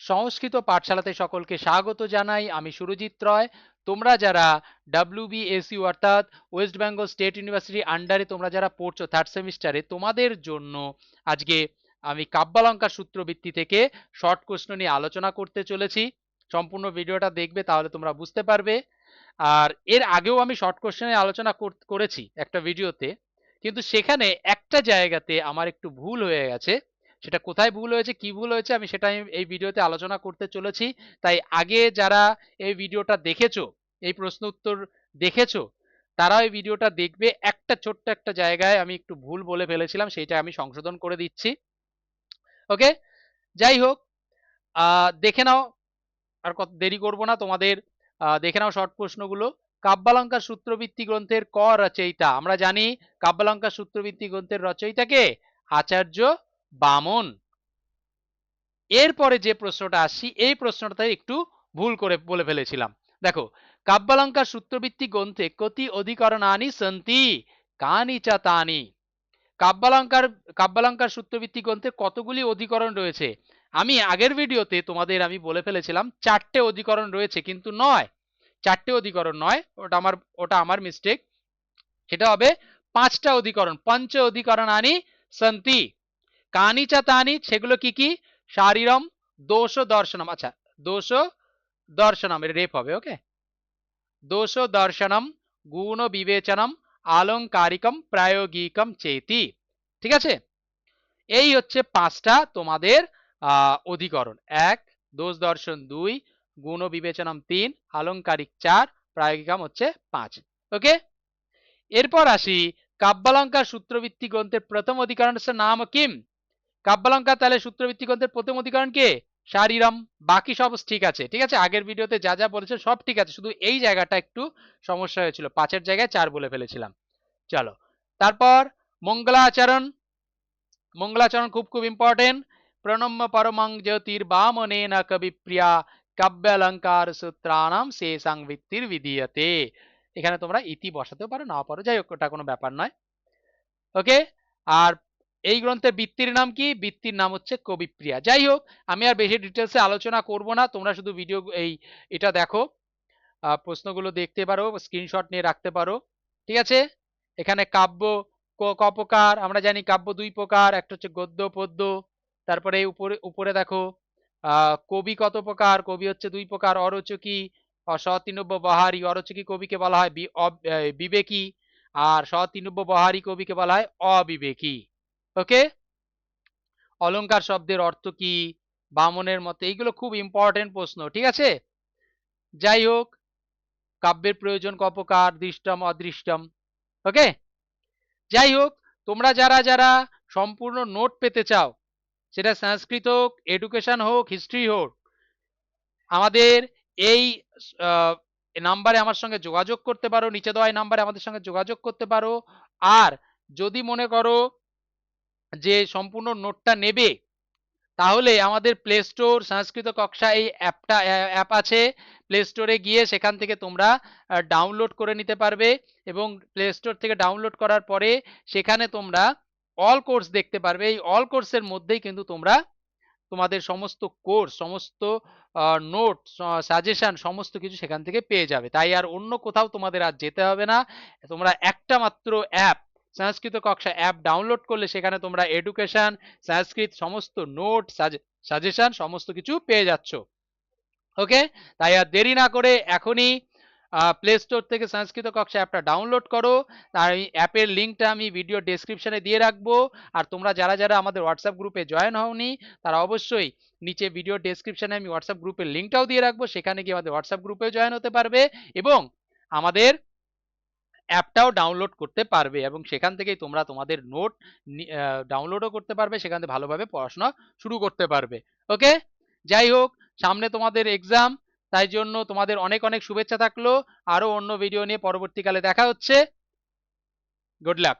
সংস্কৃত পাঠশালাতে সকলকে স্বাগত জানাই। আমি সুরজিৎ রয়। তোমরা যারা WBSU অর্থাৎ ওয়েস্ট বেঙ্গল স্টেট ইউনিভার্সিটি আন্ডারে তোমরা যারা পড়ছো থার্ড সেমিস্টারে, তোমাদের জন্য আজকে আমি কাব্যালঙ্কার সূত্রবৃত্তি থেকে শর্ট প্রশ্ন নিয়ে আলোচনা করতে চলেছি। সম্পূর্ণ ভিডিওটা দেখবে, তাহলে তোমরা বুঝতে পারবে। আর এর আগেও আমি শর্ট কোশ্চেনে আলোচনা করেছি একটা ভিডিওতে, কিন্তু সেখানে একটা জায়গাতে আমার একটু ভুল হয়ে গেছে। সেটা কোথায় ভুল হয়েছে, কি ভুল হয়েছে, আমি সেটা এই ভিডিওতে আলোচনা করতে চলেছি। তাই আগে যারা এই ভিডিওটা দেখেছো, এই প্রশ্ন উত্তর দেখেছো, তারা এই ভিডিওটা দেখবে। একটা ছোট্ট একটা জায়গায় আমি একটু ভুল বলে ফেলেছিলাম, সেইটা আমি সংশোধন করে দিচ্ছি। ওকে, যাই হোক, দেখে নাও। আর কত দেরি করব না, তোমাদের দেখে নাও শর্ট প্রশ্নগুলো। কাব্যালঙ্কার সূত্রবৃত্তি গ্রন্থের ক রচয়িতা? আমরা জানি কাব্যালঙ্কার সূত্রবৃত্তি গ্রন্থের রচয়িতা কে? আচার্য বামন। এরপরে যে প্রশ্নটা আসছি, এই প্রশ্নটা একটু ভুল করে বলে ফেলেছিলাম। দেখো, কাব্যালঙ্কার সূত্রবৃত্তি গ্রন্থে কতি অধিকরণানি সন্তি কানি চা তানি? কাব্যালঙ্কার সূত্রবৃত্তি গ্রন্থে কতগুলি অধিকরণ রয়েছে? আমি আগের ভিডিওতে তোমাদের আমি বলে ফেলেছিলাম 4টে অধিকরণ রয়েছে, কিন্তু নয়, 4টে অধিকরণ নয়, ওটা আমার মিস্টেক। সেটা হবে 5টা অধিকরণ। পঞ্চ অধিকরণানি সন্তি কানি চা তানি, সেগুলো কি কি? শারীরম, দোষ দর্শনম। আচ্ছা, দোষ দর্শনম, এটা রেপ হবে। ওকে, দোষ দর্শনম, গুণ বিবেচনম, আলংকারিকম, প্রায়োগিকম চেতি। ঠিক আছে, এই হচ্ছে 5টা তোমাদের অধিকরণ। 1, দোষ দর্শন 2, গুণ বিবেচনম 3, আলংকারিক 4, প্রায়োগিকম হচ্ছে 5। ওকে, এরপর আসি কাব্যালঙ্কার সূত্রবৃত্তি গ্রন্থের প্রথম অধিকরণের নাম কিম? কাব্যালঙ্কার তাহলে সূত্রবৃত্তি গ্রন্থের প্রথম অধিকরণ কে? শারীরম। বাকি সব ঠিক আছে, ঠিক আছে, আগের ভিডিওতে যা যা বলেছে সব ঠিক আছে, শুধু এই জায়গাটা একটু সমস্যা হয়েছিল, 5-এর জায়গায় 4 বলে ফেলেছিলাম। চলো, তারপর মঙ্গলাচরণ। মঙ্গলাচরণ খুব খুব ইম্পর্টেন্ট। প্রণম্য পরমং জ্যোতির্বামনেন কবিপ্রিয়া কাব্যালঙ্কার সূত্রাণাম শেষাং ভিত্তির বিধীয়তে। এখানে তোমরা ইতি বসাতেও পারো, নাও পারো, যাই হোক, ওটা কোনো ব্যাপার নয়। ওকে, আর এই গ্রন্থের বৃত্তির নাম কি? বৃত্তির নাম হচ্ছে কবিপ্রিয়া। যাই হোক, আমি আর বেশি ডিটেলসে আলোচনা করব না, তোমরা শুধু ভিডিও এটা দেখো, প্রশ্নগুলো দেখতে পারো, স্ক্রিনশট নিয়ে রাখতে পারো। ঠিক আছে, এখানে কাব্য ক প্রকার? আমরা জানি কাব্য 2 প্রকার, একটা হচ্ছে গদ্য পদ্য। তারপরে উপরে উপরে দেখো কবি কত প্রকার? কবি হচ্ছে 2 প্রকার, অরচকি, সতিনব্য বহারি। অরচকি কবিকে বলা হয় বিবেকী, আর সতিনব্য বহারি কবিকে বলা হয় অবিবেকী। ওকে, অলংকার শব্দের অর্থ কি? বামনের মতে। এইগুলো খুব ইম্পর্টেন্ট প্রশ্ন, ঠিক আছে। যাই হোক, কাব্যের প্রয়োজন ক প্রকার? দৃষ্টম, অদৃষ্টম। ওকে, যাই হোক, তোমরা যারা যারা সম্পূর্ণ নোট পেতে চাও, সেটা সংস্কৃত হোক, এডুকেশন হোক, হিস্ট্রি হোক, আমাদের এই নাম্বারে আমার সঙ্গে যোগাযোগ করতে পারো, নিচে দেওয়া নাম্বারে আমাদের সঙ্গে যোগাযোগ করতে পারো। আর যদি মনে করো যে সম্পূর্ণ নোটটা নেবে, তাহলে আমাদের প্লে স্টোর সংস্কৃত কক্ষা এই অ্যাপ আছে, প্লে স্টোরে গিয়ে সেখান থেকে তোমরা ডাউনলোড করে নিতে পারবে। এবং প্লে স্টোর থেকে ডাউনলোড করার পরে সেখানে তোমরা অল কোর্স দেখতে পারবে। এই অল কোর্সের মধ্যেই কিন্তু তোমরা তোমাদের সমস্ত কোর্স, সমস্ত নোট, সাজেশন, সমস্ত কিছু সেখান থেকে পেয়ে যাবে। তাই আর অন্য কোথাও তোমাদের আর যেতে হবে না। তোমরা একটা মাত্র অ্যাপ, সংস্কৃত কক্ষা অ্যাপ ডাউনলোড করলে সেখানে তোমরা এডুকেশন, সংস্কৃত সমস্ত নোট, সাজেশন সমস্ত কিছু পেয়ে যাচ্ছ। ওকে, তাই আর দেরি না করে এখনই প্লে স্টোর থেকে সংস্কৃত কক্ষা অ্যাপটা ডাউনলোড করো। আর এই অ্যাপের লিঙ্কটা আমি ভিডিও ডেসক্রিপশনে দিয়ে রাখবো। আর তোমরা যারা যারা আমাদের হোয়াটসঅ্যাপ গ্রুপে জয়েন হওনি, তারা অবশ্যই নিচে ভিডিও ডেসক্রিপশনে আমি হোয়াটসঅ্যাপ গ্রুপের লিঙ্কটাও দিয়ে রাখবো, সেখানে গিয়ে আমাদের হোয়াটসঅ্যাপ গ্রুপে জয়েন হতে পারবে এবং আমাদের অ্যাপটাও ডাউনলোড করতে পারবে। এবং সেখান থেকেই তোমরা তোমাদের নোট ডাউনলোডও করতে পারবে, সেখান থেকে ভালোভাবে পড়াশোনা শুরু করতে পারবে। ওকে, যাই হোক, সামনে তোমাদের এক্সাম, তাই জন্য তোমাদের অনেক অনেক শুভেচ্ছা থাকলো। আরো অন্য ভিডিও নিয়ে পরবর্তীকালে দেখা হচ্ছে। Good luck.